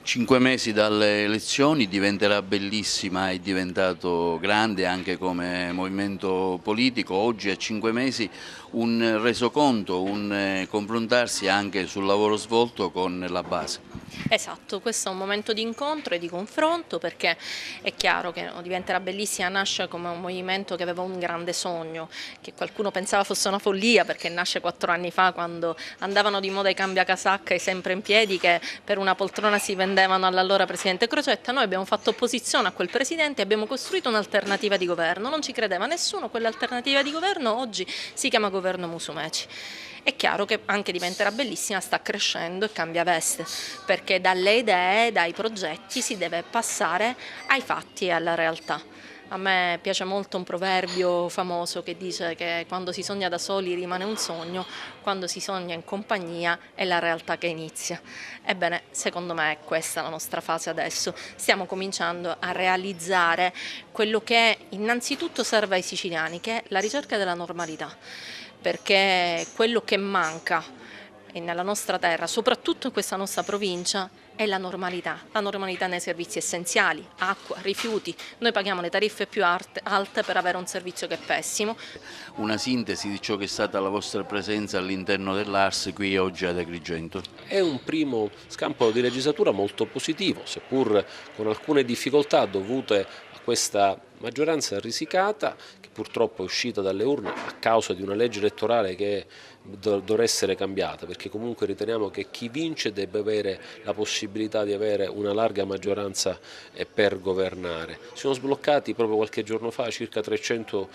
5 mesi dalle elezioni, diventerà bellissima, è diventato grande anche come movimento politico. Oggi a 5 mesi un resoconto, un confrontarsi anche sul lavoro svolto con la base. Esatto, questo è un momento di incontro e di confronto, perché è chiaro che Diventerà Bellissima nasce come un movimento che aveva un grande sogno, che qualcuno pensava fosse una follia perché nasce 4 anni fa, quando andavano di moda i cambiacasacca e sempre in piedi, che per una poltrona si vendevano all'allora presidente Crocetta. Noi abbiamo fatto opposizione a quel presidente e abbiamo costruito un'alternativa di governo. Non ci credeva nessuno, quell'alternativa di governo oggi si chiama governo Musumeci. È chiaro che anche Diventerà Bellissima sta crescendo e cambia veste, perché dalle idee, dai progetti si deve passare ai fatti e alla realtà. A me piace molto un proverbio famoso che dice che quando si sogna da soli rimane un sogno, quando si sogna in compagnia è la realtà che inizia. Ebbene, secondo me è questa la nostra fase adesso. Stiamo cominciando a realizzare quello che innanzitutto serve ai siciliani, che è la ricerca della normalità, perché quello che manca nella nostra terra, soprattutto in questa nostra provincia, è la normalità nei servizi essenziali, acqua, rifiuti. Noi paghiamo le tariffe più alte per avere un servizio che è pessimo. Una sintesi di ciò che è stata la vostra presenza all'interno dell'Ars qui oggi ad Agrigento. È un primo scampo di legislatura molto positivo, seppur con alcune difficoltà dovute a questa maggioranza risicata, che purtroppo è uscita dalle urne a causa di una legge elettorale che dovrà essere cambiata, perché comunque riteniamo che chi vince debba avere la possibilità di avere una larga maggioranza per governare. Si sono sbloccati proprio qualche giorno fa circa 300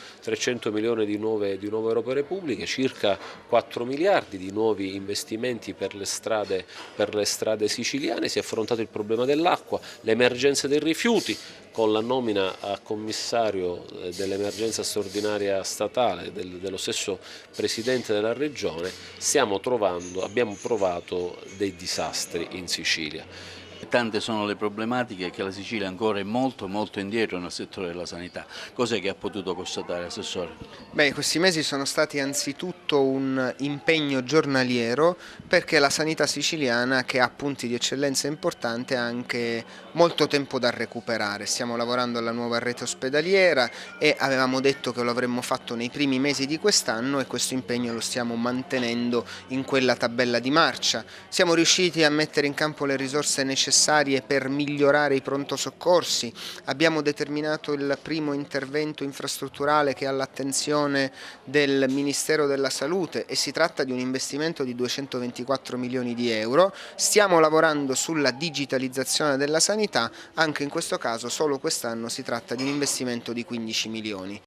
milioni di nuove opere pubbliche, circa 4 miliardi di nuovi investimenti per le strade siciliane. Si è affrontato il problema dell'acqua, le emergenze dei rifiuti, con la nomina a commissario dell'emergenza straordinaria statale dello stesso Presidente della Regione. Abbiamo provato dei disastri in Sicilia. Tante sono le problematiche che la Sicilia ancora è molto indietro nel settore della sanità. Cos'è che ha potuto constatare, Assessore? Questi mesi sono stati anzitutto un impegno giornaliero, perché la sanità siciliana, che ha punti di eccellenza importanti, ha anche molto tempo da recuperare. Stiamo lavorando alla nuova rete ospedaliera e avevamo detto che lo avremmo fatto nei primi mesi di quest'anno, e questo impegno lo stiamo mantenendo in quella tabella di marcia. Siamo riusciti a mettere in campo le risorse necessarie per migliorare i pronto soccorsi. Abbiamo determinato il primo intervento infrastrutturale che è all'attenzione del Ministero della Salute, e si tratta di un investimento di 224 milioni di euro. Stiamo lavorando sulla digitalizzazione della sanità, anche in questo caso solo quest'anno si tratta di un investimento di 15 milioni.